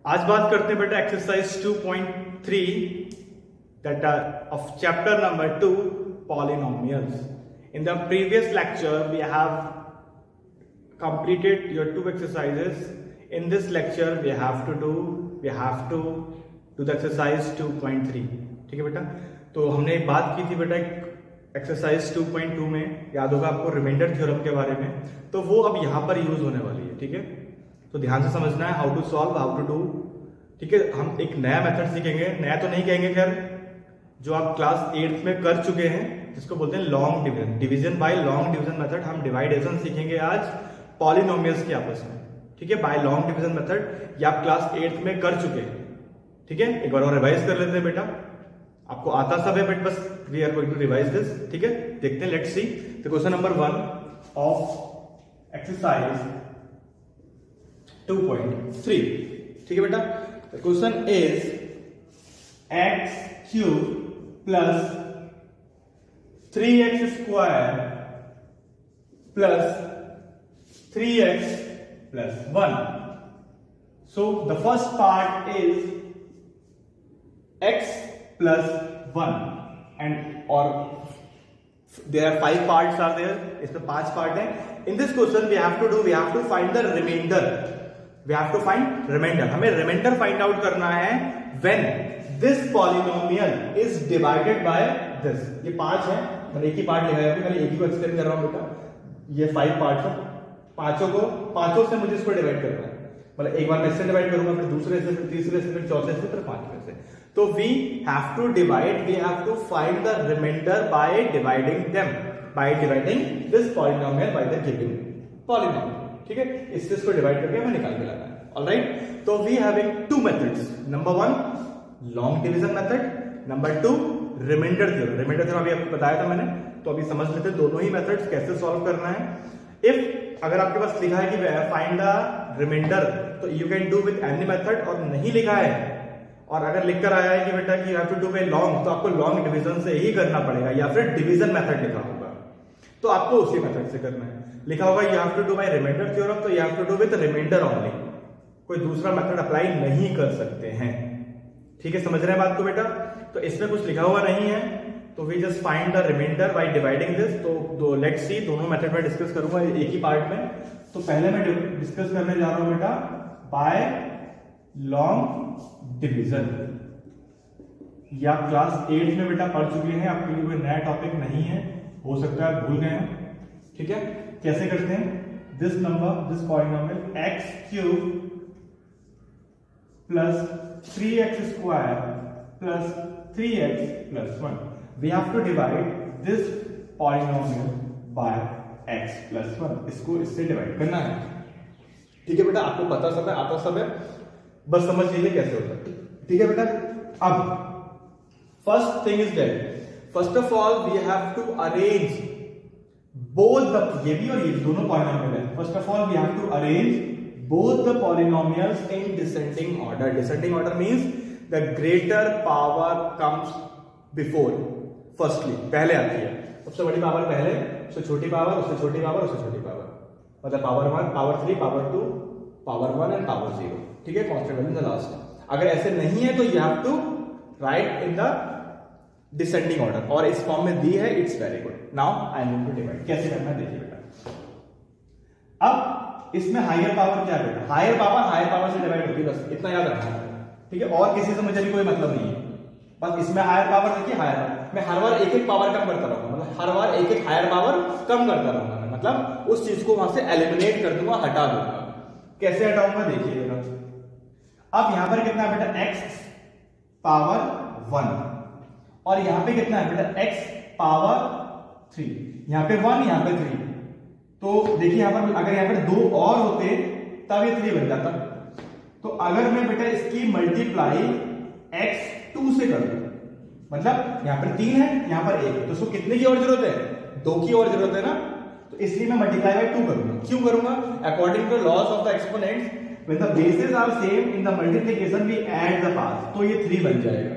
आज बात करते हैं बेटा exercise 2.3 that of chapter number 2 polynomials. In the previous lecture we have completed your two exercises. In this lecture we have to do the exercise 2.3. ठीक है बेटा, तो हमने एक बात की थी बेटा एक्सरसाइज 2.2 में, याद होगा आपको रिमाइंडर थ्योरम के बारे में, तो वो अब यहाँ पर यूज होने वाली है। ठीक है, तो ध्यान से समझना है, how to solve, how to do. ठीक है, हम एक नया मेथड सीखेंगे, नया तो नहीं कहेंगे खैर, जो आप क्लास 8th में कर चुके हैं, जिसको बोलते हैं long division, division bye long division method. हम डिवाइडेशन सीखेंगे आज पॉलिनोमियल्स के आपस में। ठीक है, बाय लॉन्ग डिवीजन मेथड, ये आप क्लास 8th में कर चुके हैं। ठीक है, एक बार और रिवाइज कर लेते हैं बेटा, आपको आता सब है बट बस we are going to revise this. ठीक है, देखते हैं, let's see the question number 1 of exercise 2.3। ठीक है बेटा, the question is x³ plus 3x square plus 3x plus 1। So the first part is x plus 1 and or there are 5 parts are there, इसमें 5 part है। in this question we have to find the remainder, हमें reminder find out करना है when this polynomial is divided by this। ये 5 है, मैंने एक ही part लिखा है, मैं एक ही को एक्सप्लेन कर रहा हूं बेटा। ये 5 पार्ट्स है, पांचों से मुझे इसको डिवाइड करना है, मतलब एक बार मैं इससे डिवाइड करूंगा, फिर दूसरे से, फिर तीसरे से, फिर चौथे से, फिर पांचवें से। तो we have to find the remainder by dividing this polynomial by the given polynomial। ठीक है, इससे इसको डिवाइड करके हमें निकाल के लाना है। ऑलराइट, तो we having two methods, number 1 long division method, number 2 remainder theorem अभी आपको बताया था मैंने, तो अभी समझ लेते हैं दोनों ही मेथड्स कैसे सॉल्व करना है। इफ अगर आपके पास लिखा है कि फाइंड द रिमाइंडर, तो you can do with any method, और नहीं लिखा है और अगर लिखकर आया है कि बेटा कि you have to do by long, तो आपको लॉन्ग डिवीजन से ही करना पड़ेगा, या फिर डिवीजन मेथड लिखा होगा तो आपको उसी मेथड से करना है। लिखा होगा you have to do by remainder theorem, तो you have to do with remainder only, कोई दूसरा मेथड अप्लाई नहीं कर सकते हैं। ठीक है, समझ रहे हैं बात को बेटा? तो इसमें कुछ लिखा हुआ नहीं है, तो we just find the remainder by dividing this. तो लेट्स सी, दोनों मेथड में डिस्कस करूंगा एक ही पार्ट में। तो पहले मैं डिस्कस करने जा रहा हूं बेटा बाय लॉन्ग डिवीजन। ये आप क्लास 8 में बेटा पढ़ चुके हैं, आपके लिए कोई नया टॉपिक नहीं है, हो सकता है भूल गए हैं। ठीक है, कैसे करते हैं? This polynomial x³ plus 3x square plus 3x plus 1, we have to divide this polynomial by x plus 1, इसको इससे डिवाइड करना है। ठीक है बेटा, आपको पता सब है, आता सब है, बस समझ लीजिए कैसे होता है। ठीक है बेटा, अब first thing is that first of all we have to arrange both the, ये भी और ये दोनों पॉलिनोमियल है। First of all we have to arrange both the polynomials in descending order। descending order means the greater power comes before, firstly पहले आती है, सबसे बड़ी पावर पहले, उससे छोटी पावर, उससे छोटी पावर, उससे छोटी पावर, मतलब power 1, power 3, power 2, power 1 and power 0। ठीक है, constant value in the last. अगर ऐसे नहीं है तो you have to write in the descending order, और इस फॉर्म में दी है, it's very good. Now I am going to divide, कैसे करना है देखिए बेटा। अब इसमें हायर पावर क्या है? हायर पावर से डिवाइड होती है, बस इतना याद रखना है। ठीक है, और किसी से मुझे भी कोई मतलब नहीं है, बस इसमें हायर पावर देखिए, मैं हर बार एक पावर कम करता रहूंगा, मतलब हर बार एक हायर पावर कम करता रहूंगा, मतलब उस चीज को वहां से एलिमिनेट कर दूंगा, हटा दूंगा। कैसे हटाऊंगा देखिए बेटा। अब यहां पर कितना है बेटा? x पावर 1, और यहां पे कितना है बेटा? x पावर 3, यहां पे 1, यहां पे 3। तो देखिए यहां पर अगर यहां पर 2 और होते तब ये 3 बन जाता। तो अगर मैं बेटा इसकी मल्टीप्लाई x2 से कर दूं, मतलब यहां पर 3 है, यहां पर 1 है, तो इसको कितने की और जरूरत है? 2 की और जरूरत है ना, तो इसलिए मैं मल्टीप्लाई बाय 2 करूंगा। क्यों करूंगा? According to laws of the exponents when the bases are same in the multiplication we add the parts, तो ये 3 बन जाएगा।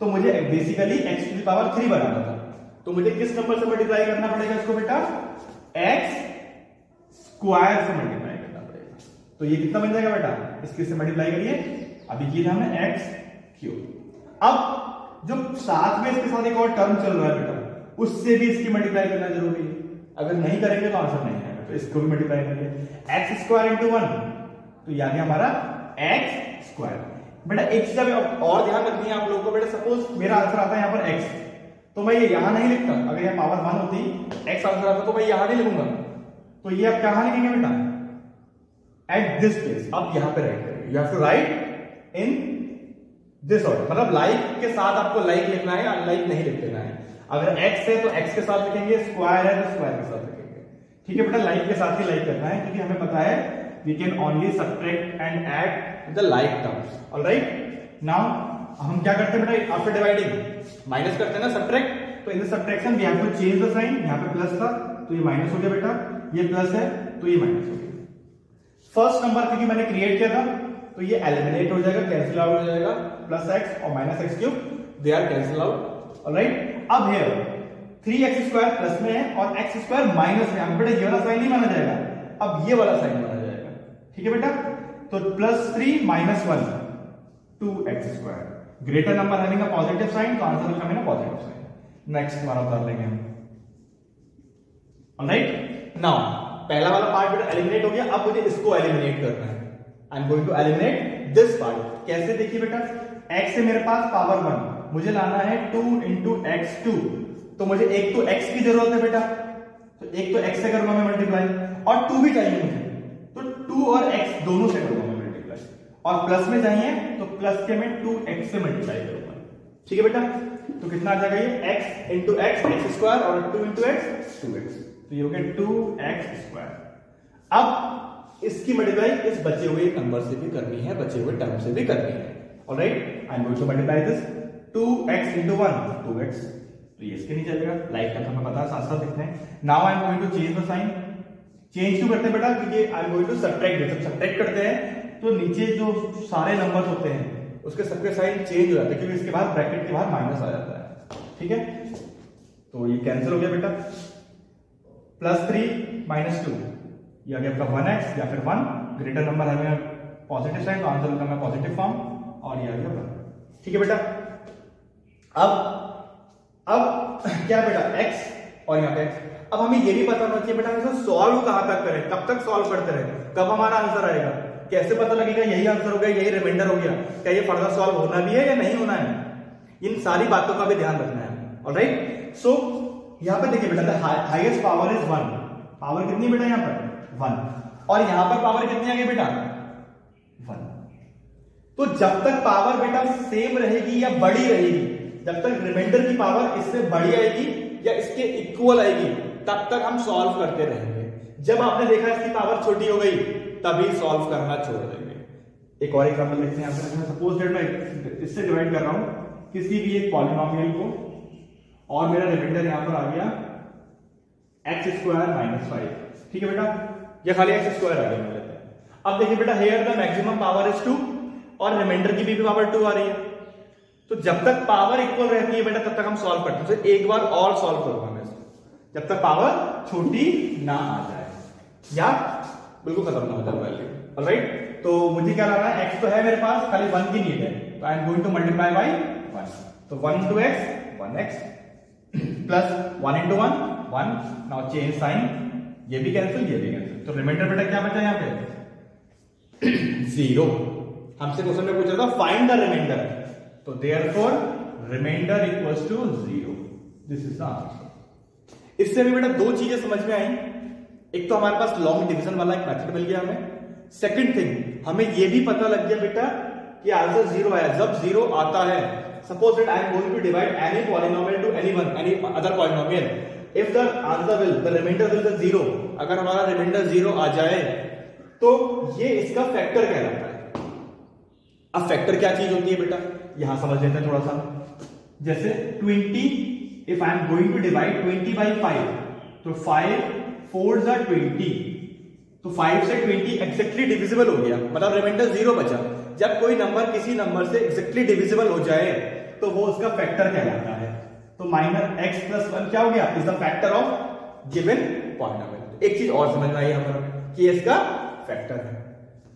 तो मुझे बेसिकली x की पावर 3 बनाना था, तो मुझे किस नंबर से मल्टीप्लाई करना पड़ेगा इसको बेटा? x स्क्वायर से मल्टीप्लाई करना पड़ेगा। तो ये कितना बन जाएगा बेटा? इसके से मल्टीप्लाई करिए, अभी किया हमने एक्स क्यूब। अब जो साथ में इसके साथ एक और टर्म चल रहा है बेटा, उससे भी इसकी मल्टीप्लाई करना जरूरी है, अगर नहीं करेंगे तो आंसर नहीं आएगा, तो इसको भी मल्टीप्लाई करिए। एक्स स्क्वायर इंटू 1, तो ये आ गया हमारा एक्स स्क्वायर। बेटा एक चीज और ध्यान रखनी है आप लोगों को, बेटा सपोज मेरा आंसर आता है यहाँ पर x, तो मैं ये यहां नहीं लिखता, अगर ये पावर 1 होती x आंसर आता तो मैं यहां नहीं लिखूंगा, तो ये आप कहां लिखेंगे बेटा, एट दिस प्लेस आप यहां पे राइट करेंगे। You have to write in this order, मतलब लाइक के साथ आपको लाइक लिखना है, अनलाइक नहीं लिख देना है। अगर x है तो x के साथ लिखेंगे, स्क्वायर है तो स्क्वायर के साथ लिखेंगे, ठीक है बेटा, लाइक के साथ ही लाइक करना है, क्योंकि हमें पता है we can only subtract and add the like terms. All right? Now हम क्या करते हैं बेटा, after dividing माइनस करते हैं ना, subtract, तो in the subtraction we have to change the sign, यहाँ पे प्लस था तो ये माइनस हो गया बेटा, ये प्लस है तो ये माइनस हो गया। फर्स्ट नंबर क्योंकि मैंने क्रिएट किया था तो ये एलिमिनेट हो जाएगा, कैंसिल आउट हो जाएगा, प्लस एक्स और minus x cube they are cancel out. Alright, अब हियर 3x स्क्वायर प्लस में है और x स्क्वायर माइनस में, बेटा ये वाला साइन नहीं माना जाएगा, अब ये वाला साइन माना जाएगा, ठीक है बेटा। तो plus 3 minus 1 2x square, greater number having a positive sign, तो answer will come in a positive sign. Next हमारा उतार लेंगे हम। ऑलराइट, नाउ पहला वाला पार्ट बेटा एलिमिनेट हो गया, अब मुझे इसको एलिमिनेट करना है। I am going to eliminate this part. कैसे, देखिए बेटा, x से मेरे पास पावर 1, मुझे लाना है 2 इंटू एक्स 2, तो मुझे एक तो x की जरूरत है बेटा, तो एक तो x से करूंगा मैं मल्टीप्लाई, और 2 भी चाहिए मुझे, तो 2 और x दोनों से करूंगा मैं मल्टीप्लाई, और प्लस में चाहिए तो प्लस के मैं 2x से मल्टीप्लाई करूंगा, ठीक है बेटा। तो कितना आ जाएगा ये x into x, x square, और 2 इंटू एक्स 2x, तो ये हो गया 2x स्क्वायर। अब इसकी मल्टीप्लाई इस बचे हुए नंबर से भी करनी है, बचे हुए टर्म से भी करनी है। Alright, I am going to multiply this 2x into 1 2x, तो ये इसके नहीं चलेगा, लाइक का हमें पता है, साथ साथ लिखते हैं। Now I am going to change the sign. Change क्यों करते हैं बेटा, क्योंकि I am going to subtract, जब सब्ट्रैक्ट करते हैं तो नीचे जो सारे नंबर्स होते हैं उसके सबके साइन चेंज हो जाते हैं, क्योंकि इसके बाद ब्रैकेट के बाहर माइनस आ जाता है, ठीक है। तो ये कैंसिल हो गया बेटा, प्लस 3 माइनस 2, ये आ गया आपका 1x, या फिर 1 ग्रेटर नंबर है पॉजिटिव साइन, तो आंसर होगा पॉजिटिव फॉर्म, और ये आ गया 1, ठीक है बेटा। अब क्या बेटा, x और यहाँ पे x। अब हमें ये भी पता होना चाहिए बेटा इसे सॉल्व कहां तक करें, कब तक सॉल्व करते रहे, कब हमारा आंसर आएगा, कैसे पता लगेगा यही आंसर हो गया, यही रिमाइंडर हो गया, क्या ये फर्दर सॉल्व होना भी है या नहीं होना है, इन सारी बातों का भी ध्यान रखना है। ऑलराइट, सो यहां पे देखिए बेटा, हाईएस्ट पावर इज 1, पावर कितनी बेटा यहां पर 1, और यहां पर पावर कितनी आ गई बेटा 1। तो जब तक पावर बेटा सेम रहेगी या बड़ी रहेगी, जब तक रिमाइंडर की पावर इससे बड़ी आएगी या इसके इक्वल आएगी, तब तक हम सॉल्व करते रहेंगे। जब आपने देखा इसकी पावर छोटी हो गई, तभी सॉल्व करना छोड़ देंगे। एक और एग्जांपल देखते हैं, सपोज दैट मैं इससे डिवाइड कर रहा हूं किसी भी एक पॉलिनोमियल को, और मेरा रिमाइंडर यहां पर आ गया x स्क्वायर माइनस 5, ठीक है बेटा, ये खाली x स्क्वायर आ गया लेते हैं। अब देखिए बेटा, here the maximum power is 2 और रिमाइंडर की भी पावर 2 आ रही है, तो जब तक पावर इक्वल रहती है बेटा तब तक हम सॉल्व करते हैं। तो एक बार और सॉल्व करूंगा मैं इसको, जब तक पावर छोटी ना आ जाए या बिल्कुल खत्म ना हो जाए वैल्यू। ऑलराइट, तो मुझे क्या लाना है, x तो है मेरे पास, खाली 1 की नीड है, तो I am going to multiply by 1, तो 1 into x 1x plus 1 into 1 1, now change sign, ये भी कैंसिल, ये भी कैंसिल, तो रिमाइंडर बेटा क्या बचा यहाँ पे 0। हमसे क्वेश्चन में पूछा था फाइंड द रिमाइंडर, तो therefore remainder equals to 0, this is the answer. इससे भी बेटा दो चीजें समझ में आई, एक तो हमारे पास लॉन्ग डिवीजन वाला एक मेथड मिल गया हमें, सेकंड थिंग हमें ये भी पता लग गया बेटा कि आंसर 0 आया। जब 0 आता है, suppose that I am going to divide any polynomial to any other polynomial, if the answer will the remainder will be 0, अगर हमारा रिमाइंडर 0 आ जाए तो ये इसका फैक्टर कहलाता है। अब फैक्टर क्या चीज होती है बेटा, यहां समझ लेते हैं थोड़ा सा। जैसे 20, if I am going to divide 20 by 5, तो 5 4s are 20, तो 5 से 20 एक्जेक्टली डिविजिबल हो गया, मतलब रिमाइंडर 0 बचा। जब कोई नंबर किसी नंबर से एक्जेक्टली डिविजिबल हो जाए तो वो उसका फैक्टर कहलाता है। तो माइनस x प्लस 1 क्या हो गया, is the factor of given polynomial. एक चीज और समझ में आई हमें कि इसका फैक्टर है।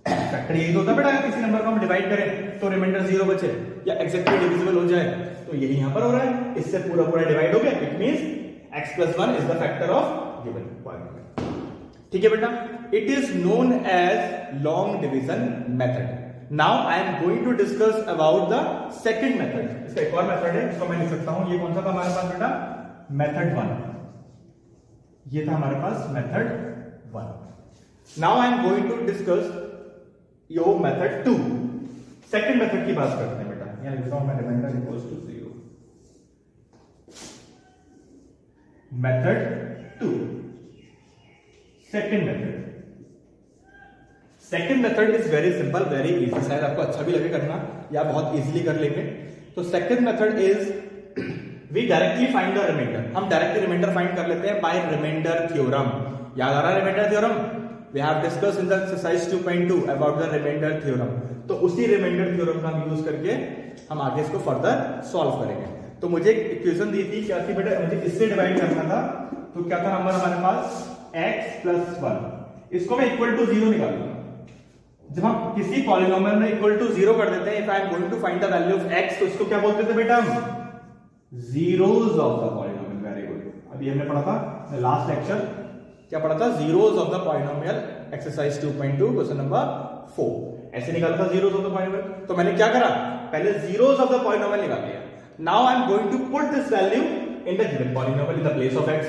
फैक्टर यही तो होता है बेटा, किसी नंबर को हम डिवाइड करें तो रिमाइंडर 0 बचे या एग्जैक्टली डिविजिबल हो जाए, तो यही यहां पर हो रहा है, इससे पूरा पूरा डिवाइड हो गया। It means x + 1 is the factor of given polynomial. ठीक है बेटा, it is known as long division method. Now I am going to discuss about the second method. इसका एक और मेथड है, इसको मैं लिख सकता हूं। ये कौन सा था हमारे पास बेटा? मेथड 1। ये था हमारे पास method 1। Now I am going to discuss your method 2। Second method की बात करते हैं बेटा। यहां लिखता हूं मैं remainder equals to 0। Method 2, second method. Second method is very simple, very easy. शायद आपको अच्छा भी लगे करना या बहुत इजीली कर लेंगे। तो second method is we directly find the remainder. हम डायरेक्टली रिमाइंडर फाइंड कर लेते हैं बाय रिमाइंडर थ्योरम। याद आ रहा है remainder theorem? We have discussed in the exercise 2.2 about the remainder theorem. तो उसी रिमाइंडर थ्योरम का हम यूज करके हम आगे इसको फर्दर सॉल्व करेंगे। तो मुझे एक इक्वेशन दी थी, क्या थी बेटा? मुझे इससे डिवाइड करना था। तो क्या था नंबर हमारे पास? x + 1। इसको मैं इक्वल टू 0 निकालूंगा। जब हम किसी पॉलिनोमियल में इक्वल टू 0 कर देते हैं, if I am going to find the value of x, तो इसको क्या बोलते थे बेटा हम? Zeros of the polynomial. Very good. अभी हमने पढ़ा था लास्ट लेक्चर, क्या पढ़ा था? Zeros of the polynomial, exercise 2.2 question number 4। ऐसे निकाला था जीरोस ऑफ द पॉलिनोमियल। तो मैंने क्या करा? पहले जीरोस ऑफ द पॉलिनोमियल निकाल लिया। Now I am going to put this value in the given polynomial in the place of x।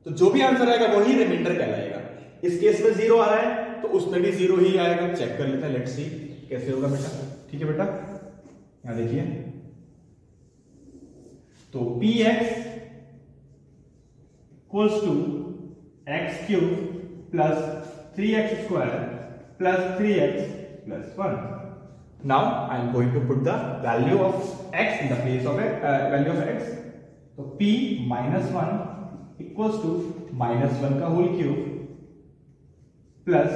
तो जो भी आंसर आएगा वही रिमाइंडर कहलाएगा। इस केस में 0 आ रहा है तो उसमें भी 0 ही आएगा। चेक कर लेते हैं, लेट्स सी कैसे होगा बेटा। ठीक है बेटा, यहां देखिए। तो px = x³ + 3x² + 3x + 1। Now I am going to put the value of x in the place of value of x. So p - 1 = -1 का होल क्यूब प्लस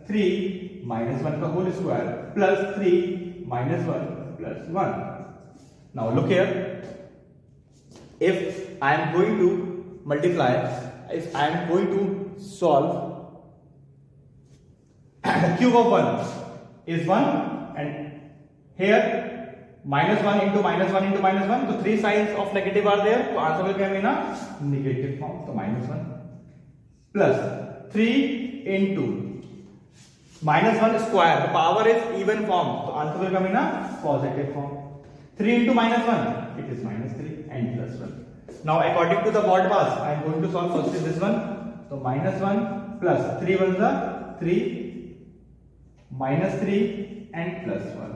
3 - 1 का whole square plus 3 - 1 + 1. Now look here. If I am going to multiply, if I am going to solve, the cube of 1 is 1 and here -1 into -1 into -1, so 3 signs of negative are there, so answer will come in a negative form, so -1 plus 3 into -1 square, the power is even form, so answer will come in a positive form. 3 into -1, it is -3 and plus 1. Now according to the mod pass, I am going to solve first is this one, so -1 plus 3 ones are 3, -3 and plus 1.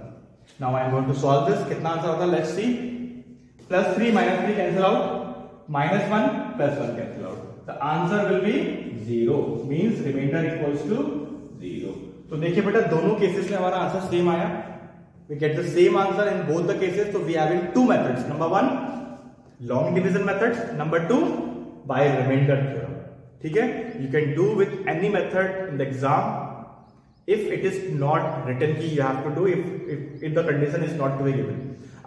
Now I am going to solve this. कितना answer होता है? Let's see. Plus 3 minus 3 cancel out. -1 plus 1 cancel out. The answer will be 0. Means remainder equals to 0. तो देखिए बेटा, दोनों cases में हमारा answer same आया. We get the same answer in both the cases. So we have in two methods. Number 1, long division method. Number 2, by remainder theorem. ठीक है? You can do with any method in the exam. If it is not written कि you have to do, if the condition is not to be given.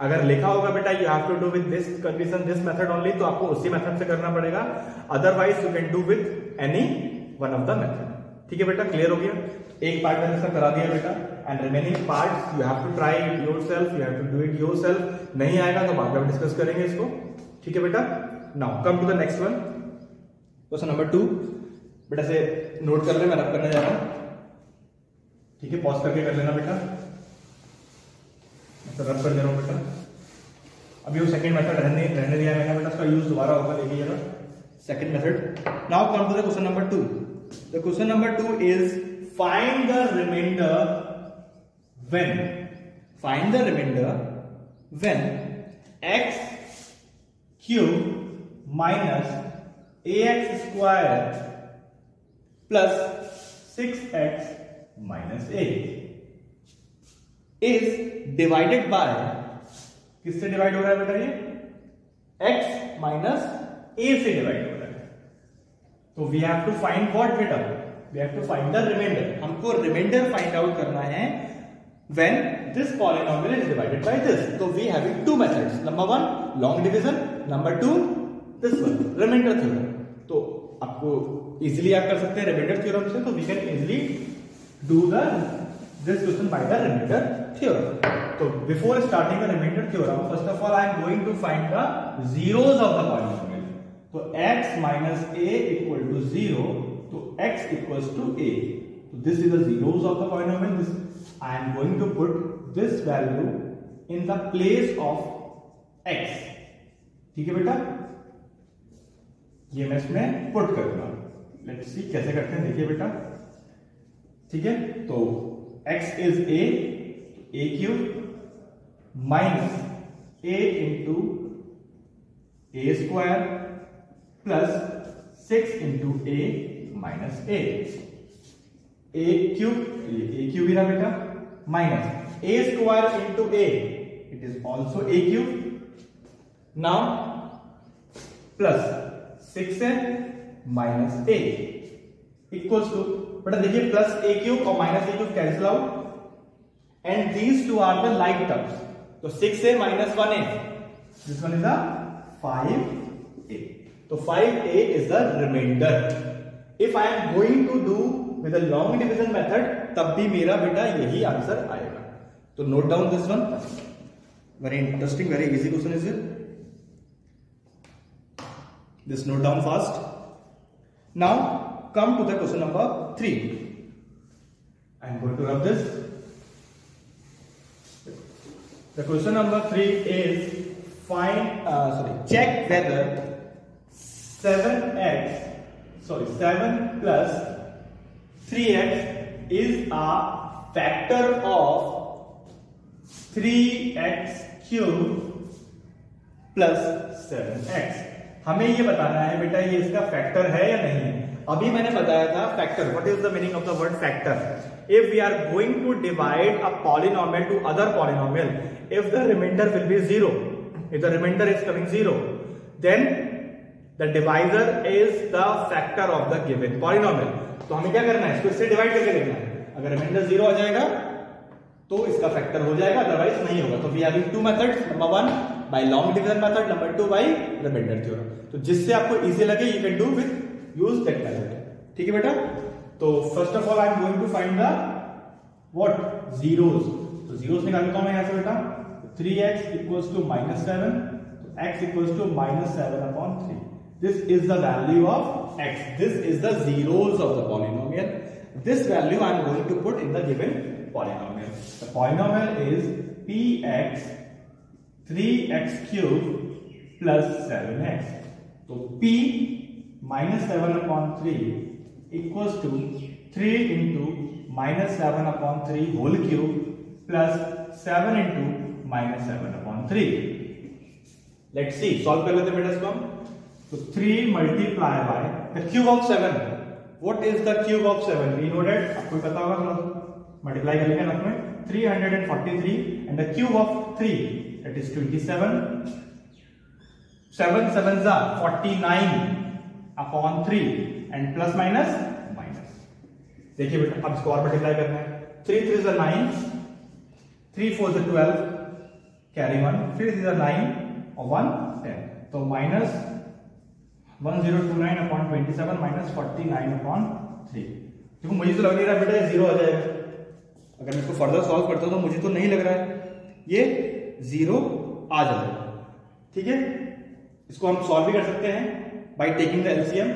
अगर लिखा होगा बेटा you have to do with this condition, this method only, तो आपको उसी method से करना पड़ेगा. Otherwise you can do with any one of the method. ठीक है बेटा, क्लियर हो गया? एक पार्ट मैंने इसका करा दिया बेटा, and remaining parts you have to try it yourself, you have to do it yourself. नहीं आएगा तो बाद में डिस्कस करेंगे इसको. ठीक है बेटा. Now come to the next one, question number 2. बेटा से नोट कर ले, मैं रब करने जा रहा हूं. ठीक है, पॉज करके कर लेना बेटा. तो रब कर दे रहा हूं बेटा. अभी वो सेकंड मेथड रहने दिया मैंने बेटा, उसका यूज दोबारा होगा. देखिएगा second method. Now come to the question number 2. The question number 2 is find the remainder when x cube minus ax square plus 6x minus a is divided by, किससे divide हो रहा है बेटा? ये x minus a से divide हो रहा है. तो we have to find what बेटा? We have to find the remainder. हमको remainder find out करना है when this polynomial is divided by this. So we have two methods. Number 1, long division. Number 2, this one, remainder theorem. तो आपको easily आप कर सकते हैं remainder theorem से. तो we can easily do the this question by the remainder theorem. So before starting the remainder theorem, first of all I am going to find the zeros of the polynomial. So x minus a equal to 0, so x equals to a. So this is the zeros of the polynomial. This I am going to put this value in the place of x. ठीक है बेटा, ये मैं इसमें put करूंगा. Let's see कैसे करते हैं, देखिए बेटा. ठीक है, तो x is a cube minus a into a square plus 6 into a minus a cube, ये a क्यूब ही रहा बेटा, minus a square into a, it is also a cube. Now plus 6 है माइनस a इक्वल्स टू, बेटा देखिए plus a cube और minus a cube cancel out and these two are the like terms. तो 6a minus 1a, this one is the 5a. तो 5a is the remainder. If I am going to do with the long division method, तब भी मेरा बेटा यही answer आएगा. तो note down this one, very interesting, very easy question is it. This note down fast. Now come to the question number 3. I am going to rub this. The question number 3 is check whether 7 plus 3x is a factor of 3x cube plus 7x. हमें ये बताना है बेटा ये इसका factor है या नहीं है. अभी मैंने बताया था factor. What is the meaning of the word factor? If we are going to divide a polynomial to other polynomial, if the remainder will be 0, if the remainder is coming 0, then the divisor is the factor of the given polynomial. तो हमें क्या करना है, इसको इससे divide करके देखना है. अगर रिमाइंडर 0 आ जाएगा तो इसका फैक्टर हो जाएगा, अदरवाइज नहीं होगा. तो we have two methods, number 1 by long division method, number 2 by remainder theorem. तो जिससे आपको इजी लगे you can do with use that method. ठीक है बेटा. तो first of all I am going to find the what zeros. तो zeros निकालता हूं मैं यहां से बेटा. 3x इक्वल्स टू -7, तो x equals to -7/3. This is the value of x. This is the zeros of the polynomial. This value I am going to put in the given polynomial. The polynomial is px 3x cube plus 7x. तो p -7/3 equals to 3 into -7/3 whole cube plus 7 into -7/3. Let's see, solve कर लेते बेटा इसको हम. तो 3 multiply by the cube of 7. What is the cube of 7? We know that, आपको पता होगा. थोड़ा मल्टीप्लाई करेंगे ना उसमें. 343 and the cube of 3, that is 27. 7 7s are 49/3 and plus minus minus. देखिए बेटा अब इसको और मल्टीप्लाई करना है. 3 3s are 9, 3 4s are 12, carry 1, 3 3s are 9 और 1 10. तो minus 1029/27 minus 49/3. देखो मुझे तो लग नहीं रहा बेटा ये 0 आ जाएगा. अगर मैं इसको फर्दर सॉल्व करता हूं तो मुझे तो नहीं लग रहा है ये 0 आ जाएगा. ठीक है, इसको हम सॉल्व भी कर सकते हैं बाय टेकिंग द एलसीएम.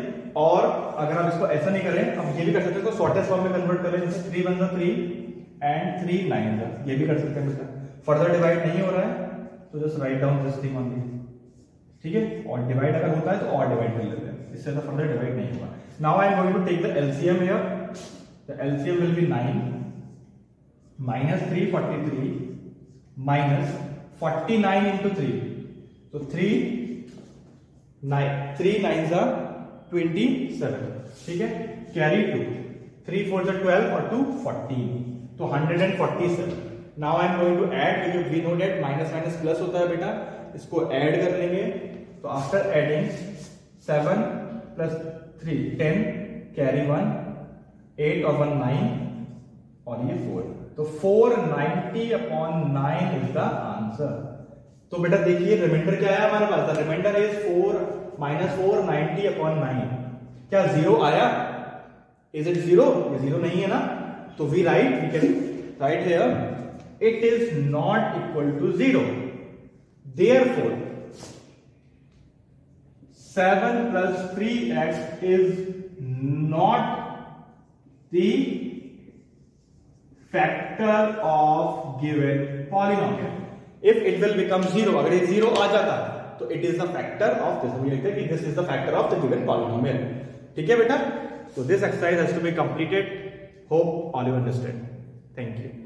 और अगर आप इसको ऐसा नहीं करें, हम ये भी कर सकते हैं, इसको शॉर्टेस्ट फॉर्म में कन्वर्ट करें. जैसे 3 1s are 3 and 3 9s are, ये भी कर सकते हैं बेटा. फर्दर डिवाइड नहीं हो रहा है तो just write down this thing only. ठीक है, और डिवाइड अगर होता है तो और डिवाइड कर लेते हैं, इससे ज्यादा फर्दर डिवाइड नहीं होगा. Now I am going to take the LCM here. The LCM will be 9 -343 minus 49 into 3. So 3 9s are 27. ठीक है, कैरी 2, 3 4s are 12 और 2 14, तो 147. Now I am going to add, क्योंकि we know that minus minus plus होता है बेटा. इसको add कर लेंगे. तो आफ्टर एडिंग 7 plus 3 10, कैरी 1, 8 और 1 9 और ये 4. तो 490/9 इज द आंसर. तो बेटा देखिए रिमाइंडर क्या है हमारे पास. The remainder is 4 -490/9. क्या 0 आया? Is it 0? ये 0 नहीं है ना. तो we write, we can right here, it is not equal to 0. Therefore 7 plus 3x is not the factor of given polynomial. If it will become 0, अगर ये 0 आ जाता तो it is the factor of this. हम लिखते हैं कि this is the factor of the given polynomial. ठीक है बेटा? So this exercise has to be completed. Hope all you understand. Thank you.